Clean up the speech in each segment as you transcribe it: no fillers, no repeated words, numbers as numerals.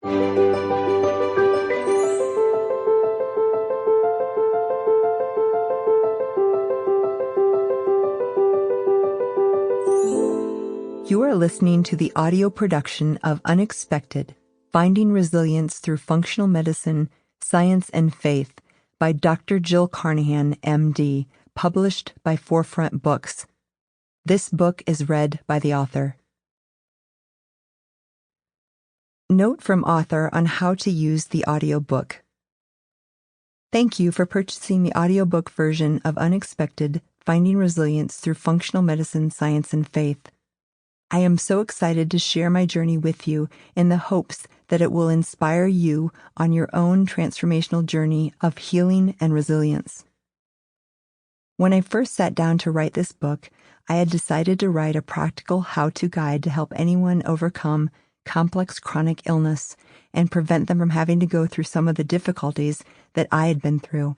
You are listening to the audio production of Unexpected, Finding Resilience Through Functional Medicine, Science and Faith by Dr. Jill Carnahan, MD, published by Forefront Books. This book is read by the author. Note from author on how to use the audiobook. Thank you for purchasing the audiobook version of Unexpected, Finding Resilience Through Functional Medicine, Science and Faith. I am so excited to share my journey with you in the hopes that it will inspire you on your own transformational journey of healing and resilience. When I first sat down to write this book, I had decided to write a practical how-to guide to help anyone overcome complex chronic illness and prevent them from having to go through some of the difficulties that I had been through.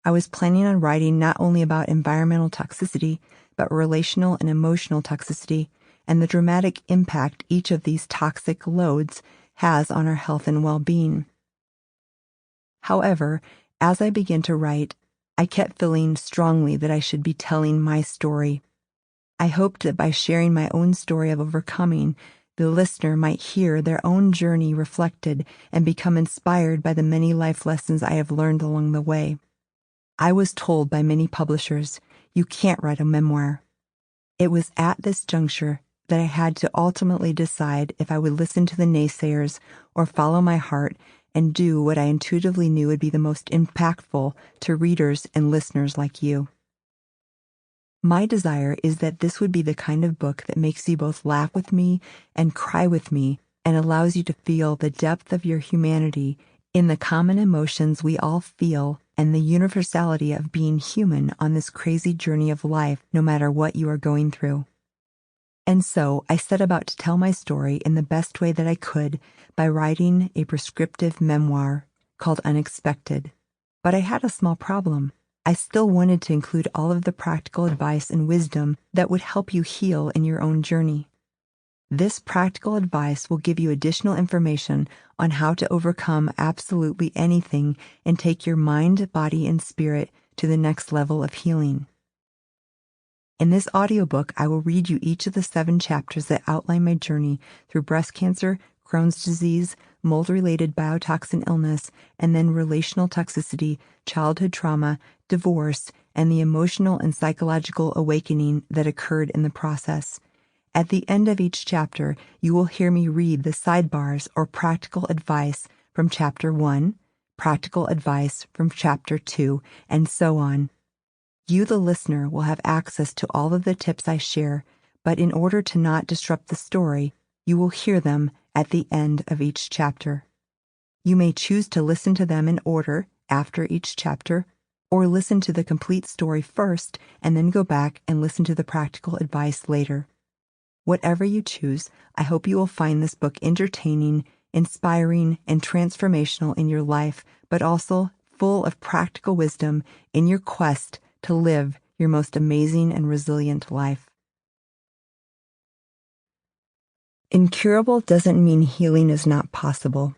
I was planning on writing not only about environmental toxicity, but relational and emotional toxicity, and the dramatic impact each of these toxic loads has on our health and well-being. However, as I began to write, I kept feeling strongly that I should be telling my story. I hoped that by sharing my own story of overcoming, the listener might hear their own journey reflected and become inspired by the many life lessons I have learned along the way. I was told by many publishers, "You can't write a memoir." It was at this juncture that I had to ultimately decide if I would listen to the naysayers or follow my heart and do what I intuitively knew would be the most impactful to readers and listeners like you. My desire is that this would be the kind of book that makes you both laugh with me and cry with me and allows you to feel the depth of your humanity in the common emotions we all feel and the universality of being human on this crazy journey of life, no matter what you are going through. And so I set about to tell my story in the best way that I could by writing a prescriptive memoir called Unexpected. But I had a small problem. I still wanted to include all of the practical advice and wisdom that would help you heal in your own journey. This practical advice will give you additional information on how to overcome absolutely anything and take your mind, body, and spirit to the next level of healing. In this audiobook, I will read you each of the 7 chapters that outline my journey through breast cancer, Crohn's disease, mold-related biotoxin illness, and then relational toxicity, childhood trauma, divorce, and the emotional and psychological awakening that occurred in the process. At the end of each chapter, you will hear me read the sidebars or practical advice from Chapter 1, practical advice from Chapter 2, and so on. You, the listener, will have access to all of the tips I share, but in order to not disrupt the story, you will hear them at the end of each chapter. You may choose to listen to them in order after each chapter, or listen to the complete story first and then go back and listen to the practical advice later. Whatever you choose, I hope you will find this book entertaining, inspiring, and transformational in your life, but also full of practical wisdom in your quest to live your most amazing and resilient life. Incurable doesn't mean healing is not possible.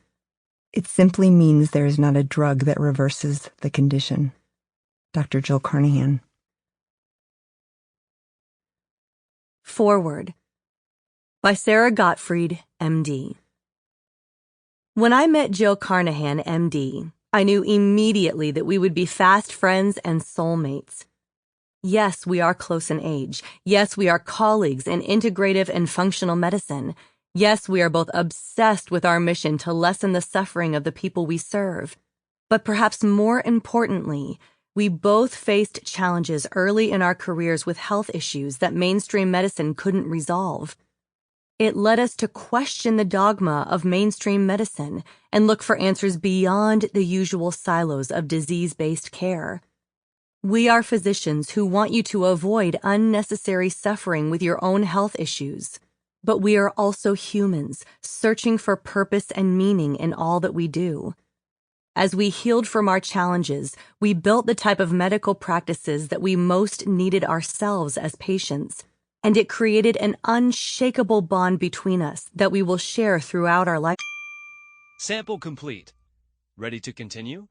It simply means there is not a drug that reverses the condition. Dr. Jill Carnahan. Forward by Sarah Gottfried, MD. When I met Jill Carnahan, MD, I knew immediately that we would be fast friends and soulmates. Yes, we are close in age. Yes, we are colleagues in integrative and functional medicine. Yes, we are both obsessed with our mission to lessen the suffering of the people we serve. But perhaps more importantly, we both faced challenges early in our careers with health issues that mainstream medicine couldn't resolve. It led us to question the dogma of mainstream medicine and look for answers beyond the usual silos of disease-based care. We are physicians who want you to avoid unnecessary suffering with your own health issues. But we are also humans, searching for purpose and meaning in all that we do. As we healed from our challenges, we built the type of medical practices that we most needed ourselves as patients, and it created an unshakable bond between us that we will share throughout our life. Sample complete. Ready to continue?